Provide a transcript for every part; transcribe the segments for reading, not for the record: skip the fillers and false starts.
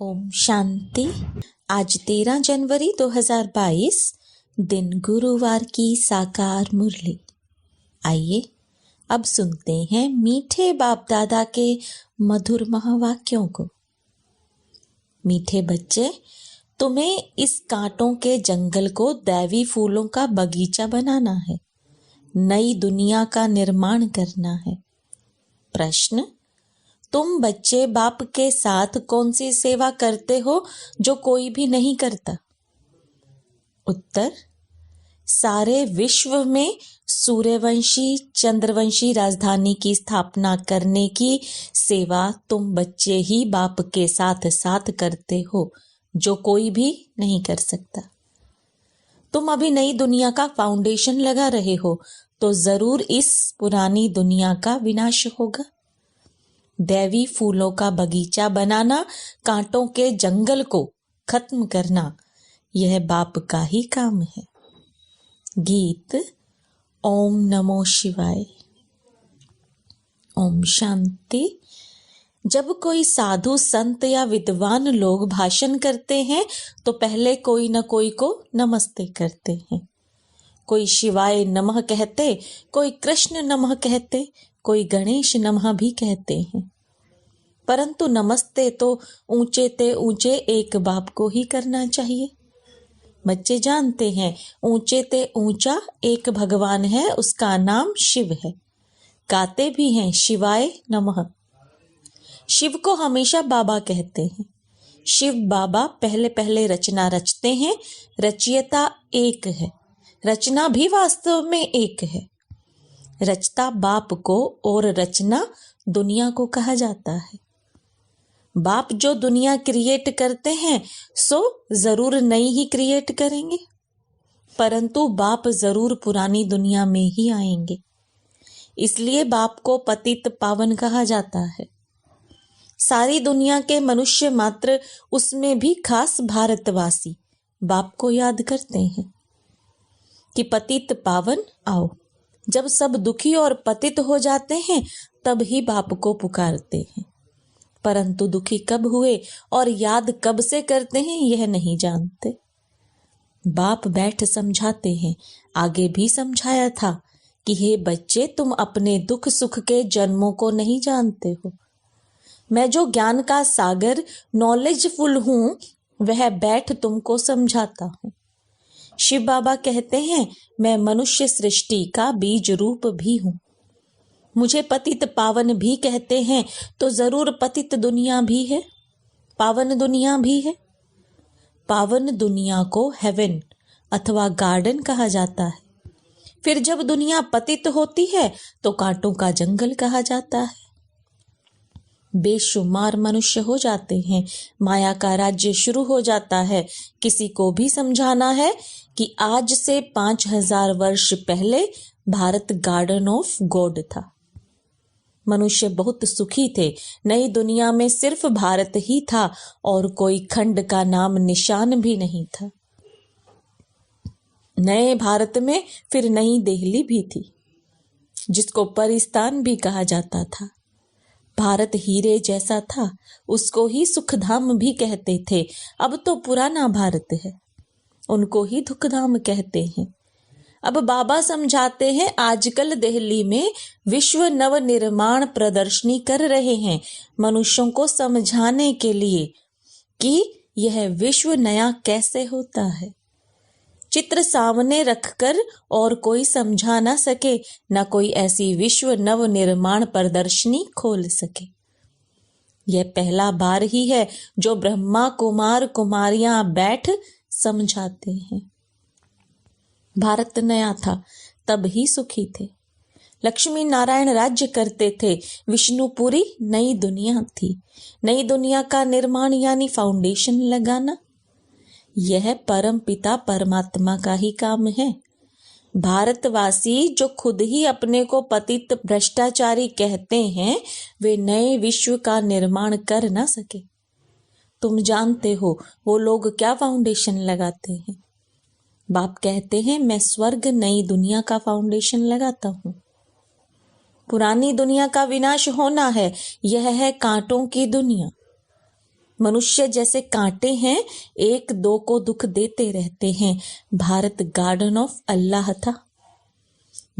ओम शांति। आज 13 जनवरी 2022 दिन गुरुवार की साकार मुरली। आइए अब सुनते हैं मीठे बाप दादा के मधुर महावाक्यों को। मीठे बच्चे, तुम्हें इस कांटों के जंगल को दैवी फूलों का बगीचा बनाना है, नई दुनिया का निर्माण करना है। प्रश्न: तुम बच्चे बाप के साथ कौन सी सेवा करते हो जो कोई भी नहीं करता? उत्तर: सारे विश्व में सूर्यवंशी चंद्रवंशी राजधानी की स्थापना करने की सेवा तुम बच्चे ही बाप के साथ साथ करते हो, जो कोई भी नहीं कर सकता। तुम अभी नई दुनिया का फाउंडेशन लगा रहे हो, तो जरूर इस पुरानी दुनिया का विनाश होगा। दैवी फूलों का बगीचा बनाना, कांटों के जंगल को खत्म करना, यह बाप का ही काम है। गीत ओम नमो शिवाय। ओम शांति। जब कोई साधु संत या विद्वान लोग भाषण करते हैं तो पहले कोई न कोई को नमस्ते करते हैं। कोई शिवाय नमः कहते, कोई कृष्ण नमः कहते, कोई गणेश नमः भी कहते हैं। परंतु नमस्ते तो ऊंचे ते ऊंचे एक बाप को ही करना चाहिए। बच्चे जानते हैं, ऊंचे ते ऊंचा एक भगवान है, उसका नाम शिव है। गाते भी हैं शिवाय नमः। शिव को हमेशा बाबा कहते हैं। शिव बाबा पहले पहले रचना रचते हैं। रचयिता एक है, रचना भी वास्तव में एक है। रचता बाप को और रचना दुनिया को कहा जाता है। बाप जो दुनिया क्रिएट करते हैं सो जरूर नई ही क्रिएट करेंगे, परंतु बाप जरूर पुरानी दुनिया में ही आएंगे। इसलिए बाप को पतित पावन कहा जाता है। सारी दुनिया के मनुष्य मात्र, उसमें भी खास भारतवासी बाप को याद करते हैं कि पतित पावन आओ। जब सब दुखी और पतित हो जाते हैं तब ही बाप को पुकारते हैं, परंतु दुखी कब हुए और याद कब से करते हैं यह नहीं जानते। बाप बैठ समझाते हैं। आगे भी समझाया था कि हे बच्चे, तुम अपने दुख सुख के जन्मों को नहीं जानते हो। मैं जो ज्ञान का सागर नॉलेजफुल हूँ, वह बैठ तुमको समझाता हूँ। शिव बाबा कहते हैं, मैं मनुष्य सृष्टि का बीज रूप भी हूँ। मुझे पतित पावन भी कहते हैं, तो जरूर पतित दुनिया भी है, पावन दुनिया भी है। पावन दुनिया को हेवन अथवा गार्डन कहा जाता है। फिर जब दुनिया पतित होती है तो कांटों का जंगल कहा जाता है। बेशुमार मनुष्य हो जाते हैं, माया का राज्य शुरू हो जाता है। किसी को भी समझाना है कि आज से 5000 वर्ष पहले भारत गार्डन ऑफ गॉड था। मनुष्य बहुत सुखी थे। नई दुनिया में सिर्फ भारत ही था और कोई खंड का नाम निशान भी नहीं था। नए भारत में फिर नई दिल्ली भी थी, जिसको परिस्तान भी कहा जाता था। भारत हीरे जैसा था, उसको ही सुखधाम भी कहते थे। अब तो पुराना भारत है, उनको ही दुखधाम कहते हैं। अब बाबा समझाते हैं, आजकल दिल्ली में विश्व नव निर्माण प्रदर्शनी कर रहे हैं, मनुष्यों को समझाने के लिए कि यह विश्व नया कैसे होता है। चित्र सामने रखकर और कोई समझा ना सके, न कोई ऐसी विश्व नव निर्माण प्रदर्शनी खोल सके। यह पहला बार ही है जो ब्रह्मा कुमार कुमारियां बैठ समझाते हैं। भारत नया था, तब ही सुखी थे। लक्ष्मी नारायण राज्य करते थे, विष्णुपुरी नई दुनिया थी। नई दुनिया का निर्माण यानी फाउंडेशन लगाना, यह परम पिता परमात्मा का ही काम है। भारतवासी जो खुद ही अपने को पतित भ्रष्टाचारी कहते हैं, वे नए विश्व का निर्माण कर ना सके। तुम जानते हो वो लोग क्या फाउंडेशन लगाते हैं। बाप कहते हैं, मैं स्वर्ग नई दुनिया का फाउंडेशन लगाता हूँ। पुरानी दुनिया का विनाश होना है, यह है कांटों की दुनिया। मनुष्य जैसे कांटे हैं, एक दो को दुख देते रहते हैं। भारत गार्डन ऑफ अल्लाह था,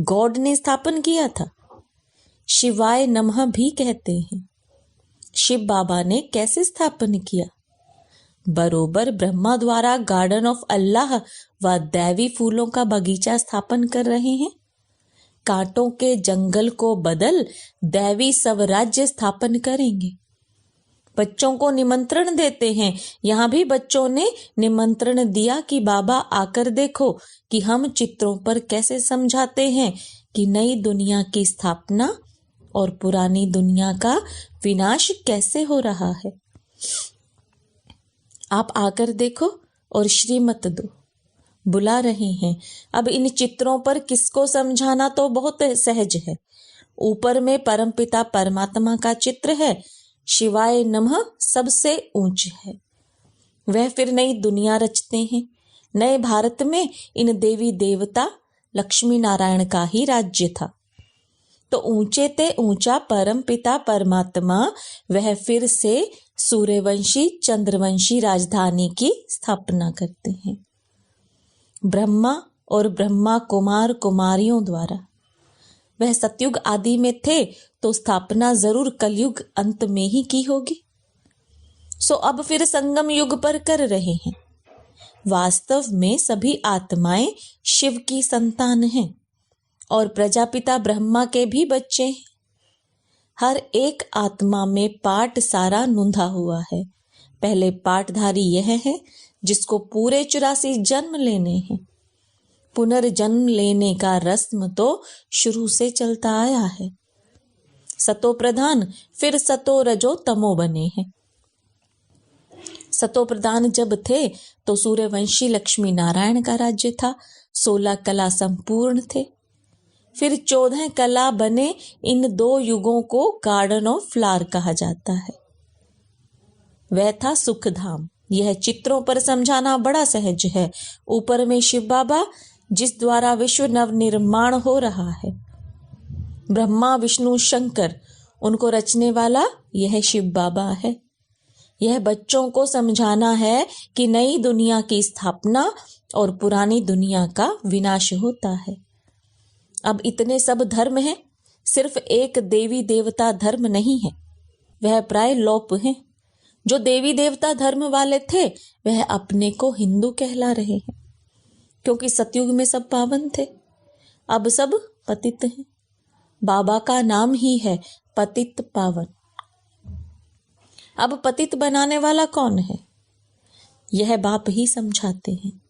गॉड ने स्थापन किया था। शिवाय नमः भी कहते हैं। शिव बाबा ने कैसे स्थापन किया? बरोबर ब्रह्मा द्वारा गार्डन ऑफ अल्लाह व दैवी फूलों का बगीचा स्थापन कर रहे हैं। कांटों के जंगल को बदल दैवी स्वराज्य स्थापन करेंगे। बच्चों को निमंत्रण देते हैं। यहाँ भी बच्चों ने निमंत्रण दिया कि बाबा आकर देखो कि हम चित्रों पर कैसे समझाते हैं कि नई दुनिया की स्थापना और पुरानी दुनिया का विनाश कैसे हो रहा है। आप आकर देखो और श्रीमत दो, बुला रहे हैं। अब इन चित्रों पर किसको समझाना तो बहुत सहज है। ऊपर में परमपिता परमात्मा का चित्र है, शिवाय नमः सबसे ऊंच है। वह फिर नई दुनिया रचते हैं। नए भारत में इन देवी देवता लक्ष्मी नारायण का ही राज्य था। तो ऊंचे ते ऊंचा परम पिता परमात्मा वह फिर से सूर्यवंशी चंद्रवंशी राजधानी की स्थापना करते हैं। ब्रह्मा और ब्रह्मा कुमार कुमारियों द्वारा। वह सतयुग आदि में थे तो स्थापना जरूर कलयुग अंत में ही की होगी। सो अब फिर संगम युग पर कर रहे हैं। वास्तव में सभी आत्माएं शिव की संतान हैं और प्रजापिता ब्रह्मा के भी बच्चे हैं। हर एक आत्मा में पाठ सारा नूंधा हुआ है। पहले पाठधारी यह है जिसको पूरे 84 जन्म लेने हैं। पुनर्जन्म लेने का रस्म तो शुरू से चलता आया है। सतो प्रधान फिर सतो रजो तमो बने हैं। सतो प्रधान जब थे तो सूर्यवंशी लक्ष्मी नारायण का राज्य था। 16 कला संपूर्ण थे। फिर 14 कला बने। इन दो युगों को गार्डन ऑफ फ्लावर कहा जाता है। वह था सुखधाम। यह चित्रों पर समझाना बड़ा सहज है। ऊपर में शिव बाबा जिस द्वारा विश्व नवनिर्माण हो रहा है। ब्रह्मा विष्णु शंकर उनको रचने वाला यह शिव बाबा है। यह बच्चों को समझाना है कि नई दुनिया की स्थापना और पुरानी दुनिया का विनाश होता है। अब इतने सब धर्म हैं, सिर्फ एक देवी देवता धर्म नहीं है। वह प्राय लोप हैं। जो देवी देवता धर्म वाले थे वह अपने को हिंदू कहला रहे हैं, क्योंकि सतयुग में सब पावन थे। अब सब पतित हैं। बाबा का नाम ही है पतित पावन। अब पतित बनाने वाला कौन है? यह बाप ही समझाते हैं।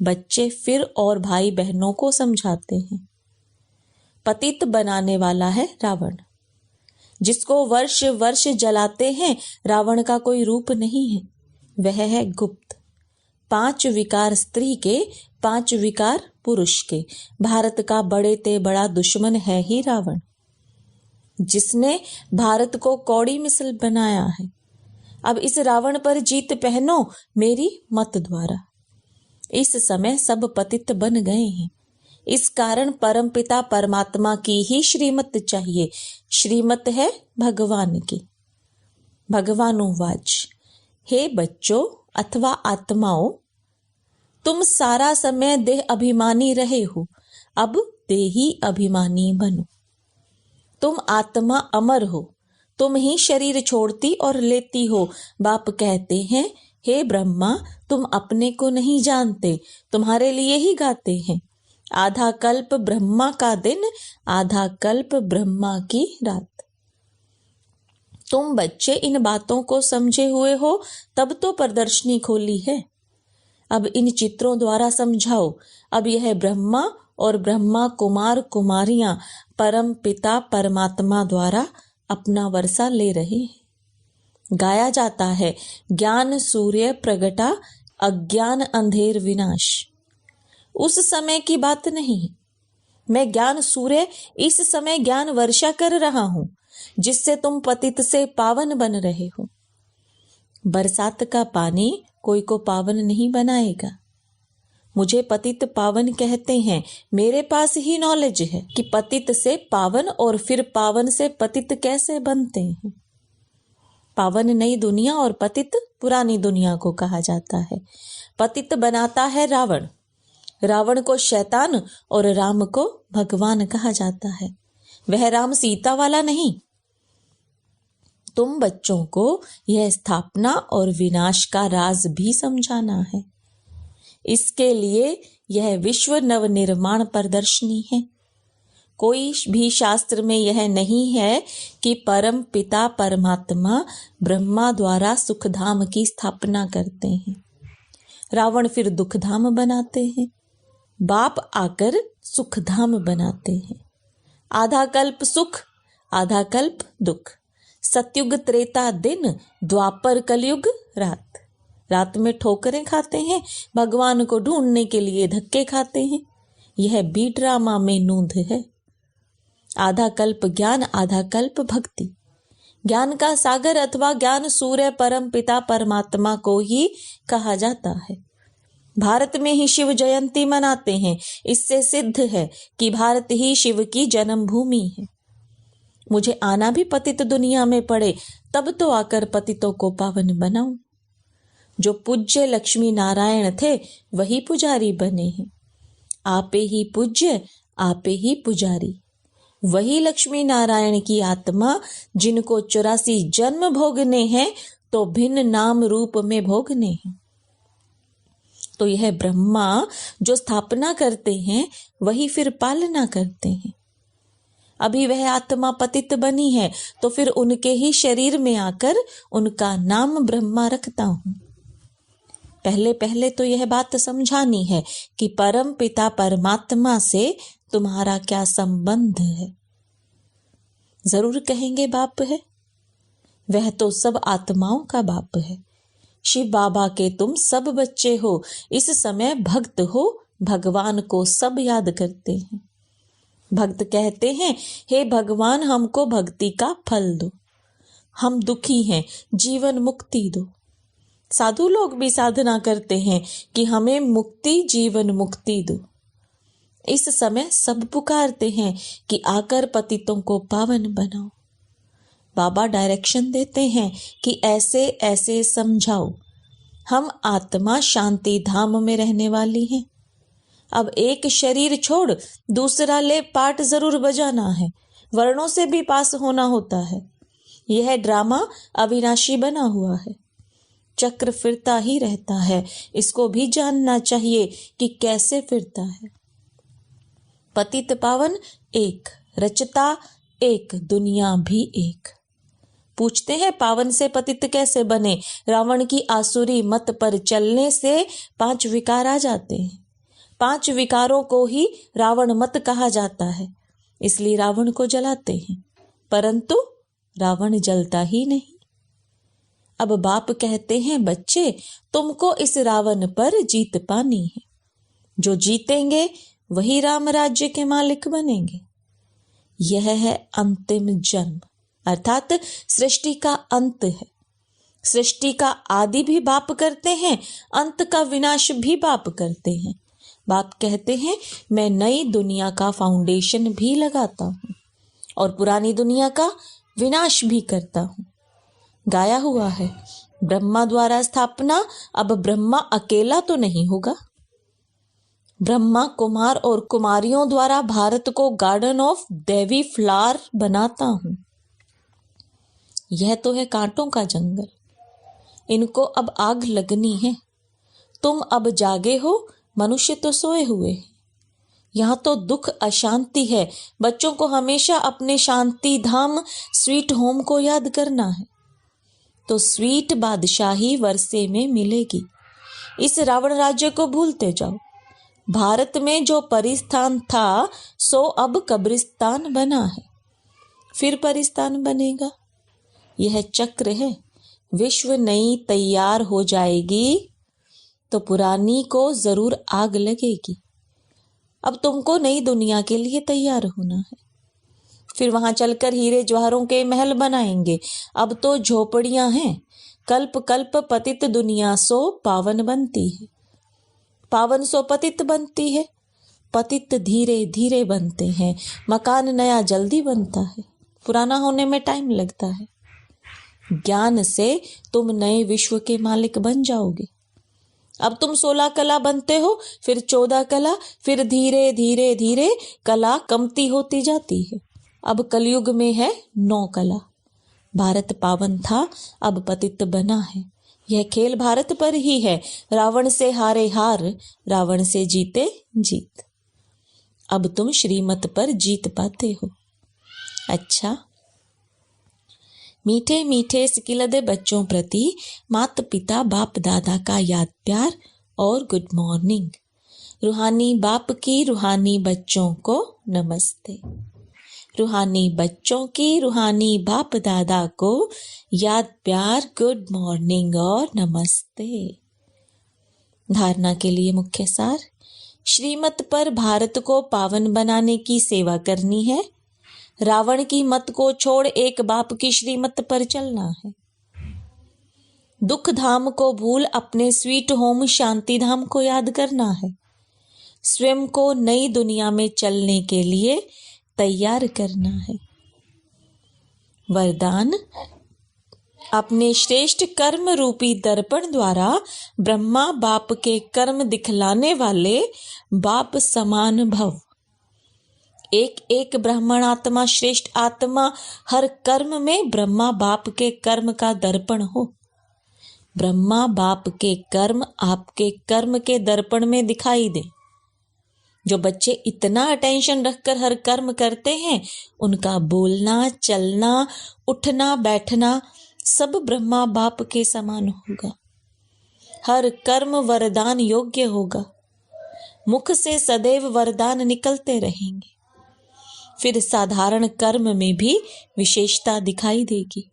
बच्चे फिर और भाई बहनों को समझाते हैं। पतित बनाने वाला है रावण, जिसको वर्ष वर्ष जलाते हैं। रावण का कोई रूप नहीं है, वह है गुप्त। 5 विकार स्त्री के, 5 विकार पुरुष के। भारत का बड़े ते बड़ा दुश्मन है ही रावण, जिसने भारत को कौड़ी मिसल बनाया है। अब इस रावण पर जीत पहनो मेरी मत द्वारा। इस समय सब पतित बन गए हैं। इस कारण परम पिता परमात्मा की ही श्रीमत चाहिए। श्रीमत है भगवान की। भगवानुवाच, हे बच्चों अथवा आत्माओं, तुम सारा समय देह अभिमानी रहे हो, अब देही अभिमानी बनो। तुम आत्मा अमर हो, तुम ही शरीर छोड़ती और लेती हो। बाप कहते हैं, हे ब्रह्मा, तुम अपने को नहीं जानते, तुम्हारे लिए ही गाते हैं। आधा कल्प ब्रह्मा का दिन, आधा कल्प ब्रह्मा की रात। तुम बच्चे इन बातों को समझे हुए हो, तब तो प्रदर्शनी खोली है। अब इन चित्रों द्वारा समझाओ। अब यह ब्रह्मा और ब्रह्मा कुमार कुमारियां परम पिता परमात्मा द्वारा अपना वर्षा ले रहे हैं। गाया जाता है, ज्ञान सूर्य प्रगटा, अज्ञान अंधेर विनाश। उस समय की बात नहीं, मैं ज्ञान सूर्य इस समय ज्ञान वर्षा कर रहा हूं, जिससे तुम पतित से पावन बन रहे हो। बरसात का पानी कोई को पावन नहीं बनाएगा। मुझे पतित पावन कहते हैं। मेरे पास ही नॉलेज है कि पतित से पावन और फिर पावन से पतित कैसे बनते हैं। पावन नई दुनिया और पतित पुरानी दुनिया को कहा जाता है। पतित बनाता है रावण, रावण को शैतान और राम को भगवान कहा जाता है। वह राम सीता वाला नहीं। तुम बच्चों को यह स्थापना और विनाश का राज भी समझाना है। इसके लिए यह विश्व नवनिर्माण प्रदर्शनी है। कोई भी शास्त्र में यह नहीं है कि परम पिता परमात्मा ब्रह्मा द्वारा सुखधाम की स्थापना करते हैं, रावण फिर दुखधाम बनाते हैं, बाप आकर सुखधाम बनाते हैं। आधा कल्प सुख, आधा कल्प दुख। सतयुग त्रेता दिन, द्वापर कलयुग रात। रात में ठोकरें खाते हैं, भगवान को ढूंढने के लिए धक्के खाते हैं। यह बी ड्रामा में नूंद है। आधा कल्प ज्ञान, आधा कल्प भक्ति। ज्ञान का सागर अथवा ज्ञान सूर्य परम पिता परमात्मा को ही कहा जाता है। भारत में ही शिव जयंती मनाते हैं। इससे सिद्ध है कि भारत ही शिव की जन्मभूमि है। मुझे आना भी पतित दुनिया में पड़े, तब तो आकर पतितों को पावन बनाऊं। जो पूज्य लक्ष्मी नारायण थे वही पुजारी बने हैं। आपे ही पूज्य, आपे ही पुजारी। वही लक्ष्मी नारायण की आत्मा जिनको 84 जन्म भोगने हैं तो भिन्न नाम रूप में भोगने हैं। तो यह ब्रह्मा जो स्थापना करते हैं वही फिर पालना करते हैं। अभी वह आत्मा पतित बनी है तो फिर उनके ही शरीर में आकर उनका नाम ब्रह्मा रखता हूं। पहले पहले तो यह बात समझानी है कि परम पिता परमात्मा से तुम्हारा क्या संबंध है। जरूर कहेंगे बाप है, वह तो सब आत्माओं का बाप है। शिव बाबा के तुम सब बच्चे हो। इस समय भक्त हो, भगवान को सब याद करते हैं। भक्त कहते हैं, हे भगवान हमको भक्ति का फल दो, हम दुखी हैं, जीवन मुक्ति दो। साधु लोग भी साधना करते हैं कि हमें मुक्ति, जीवन मुक्ति दो। इस समय सब पुकारते हैं कि आकर पतितों को पावन बनाओ। बाबा डायरेक्शन देते हैं कि ऐसे ऐसे समझाओ। हम आत्मा शांति धाम में रहने वाली हैं। अब एक शरीर छोड़ दूसरा ले पाठ जरूर बजाना है, वर्णों से भी पास होना होता है। यह ड्रामा अविनाशी बना हुआ है, चक्र फिरता ही रहता है। इसको भी जानना चाहिए कि कैसे फिरता है। पतित पावन एक, रचता एक, दुनिया भी एक। पूछते हैं पावन से पतित कैसे बने। रावण की आसुरी मत पर चलने से 5 विकार आ जाते हैं। 5 विकारों को ही रावण मत कहा जाता है, इसलिए रावण को जलाते हैं, परंतु रावण जलता ही नहीं। अब बाप कहते हैं, बच्चे तुमको इस रावण पर जीत पानी है। जो जीतेंगे वही राम राज्य के मालिक बनेंगे। यह है अंतिम जन्म, अर्थात सृष्टि का अंत है। सृष्टि का आदि भी बाप करते हैं, अंत का विनाश भी बाप करते हैं। बाप कहते हैं, मैं नई दुनिया का फाउंडेशन भी लगाता हूँ और पुरानी दुनिया का विनाश भी करता हूँ। गाया हुआ है, ब्रह्मा द्वारा स्थापना। अब ब्रह्मा अकेला तो नहीं होगा। ब्रह्मा कुमार और कुमारियों द्वारा भारत को गार्डन ऑफ देवी फ्लावर बनाता हूँ। यह तो है कांटों का जंगल, इनको अब आग लगनी है। तुम अब जागे हो, मनुष्य तो सोए हुए हैं। यहाँ तो दुख अशांति है। बच्चों को हमेशा अपने शांति धाम स्वीट होम को याद करना है, तो स्वीट बादशाही वर्षे में मिलेगी। इस रावण राज्य को भूलते जाओ। भारत में जो परिस्थान था सो अब कब्रिस्तान बना है, फिर परिस्थान बनेगा। यह चक्र है। विश्व नई तैयार हो जाएगी तो पुरानी को जरूर आग लगेगी। अब तुमको नई दुनिया के लिए तैयार होना है। फिर वहां चलकर हीरे जवाहरों के महल बनाएंगे। अब तो झोपड़ियां हैं। कल्प कल्प पतित दुनिया सो पावन बनती है, पावन सो पतित बनती है। पतित धीरे धीरे बनते हैं। मकान नया जल्दी बनता है, पुराना होने में टाइम लगता है। ज्ञान से तुम नए विश्व के मालिक बन जाओगे। अब तुम 16 कला बनते हो, फिर 14 कला, फिर धीरे धीरे धीरे कला कमती होती जाती है। अब कलयुग में है 9 कला। भारत पावन था, अब पतित बना है। यह खेल भारत पर ही है। रावण से हारे हार, रावण से जीते जीत। अब तुम श्रीमत पर जीत पाते हो। अच्छा, मीठे मीठे सिकिलदे बच्चों प्रति माता पिता बाप दादा का याद प्यार और गुड मॉर्निंग। रूहानी बाप की रूहानी बच्चों को नमस्ते। रूहानी बच्चों की रूहानी बाप दादा को याद प्यार, गुड मॉर्निंग और नमस्ते। धारणा के लिए मुख्य सार। श्रीमत पर भारत को पावन बनाने की सेवा करनी है। रावण की मत को छोड़ एक बाप की श्रीमत पर चलना है। दुख धाम को भूल अपने स्वीट होम शांति धाम को याद करना है। स्वयं को नई दुनिया में चलने के लिए तैयार करना है। वरदान, अपने श्रेष्ठ कर्म रूपी दर्पण द्वारा ब्रह्मा बाप के कर्म दिखलाने वाले बाप समान भव। एक एक ब्राह्मण आत्मा, श्रेष्ठ आत्मा हर कर्म में ब्रह्मा बाप के कर्म का दर्पण हो। ब्रह्मा बाप के कर्म आपके कर्म के दर्पण में दिखाई दे। जो बच्चे इतना अटेंशन रखकर हर कर्म करते हैं, उनका बोलना, चलना, उठना, बैठना सब ब्रह्मा बाप के समान होगा। हर कर्म वरदान योग्य होगा। मुख से सदैव वरदान निकलते रहेंगे। फिर साधारण कर्म में भी विशेषता दिखाई देगी।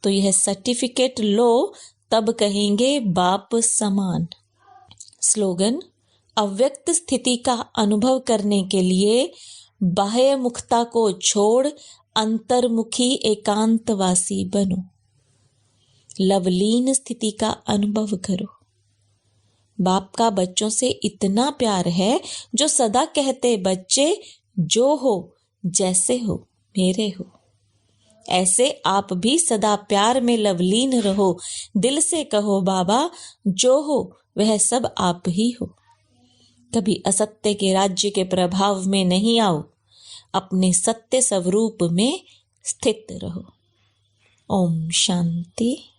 तो यह सर्टिफिकेट लो, तब कहेंगे बाप समान। स्लोगन, अव्यक्त स्थिति का अनुभव करने के लिए बाह्य मुखता को छोड़ अंतर्मुखी एकांतवासी बनो। लवलीन स्थिति का अनुभव करो। बाप का बच्चों से इतना प्यार है जो सदा कहते, बच्चे जो हो जैसे हो मेरे हो। ऐसे आप भी सदा प्यार में लवलीन रहो। दिल से कहो, बाबा जो हो वह सब आप ही हो। कभी असत्य के राज्य के प्रभाव में नहीं आओ। अपने सत्य स्वरूप में स्थित रहो। ओम शांति।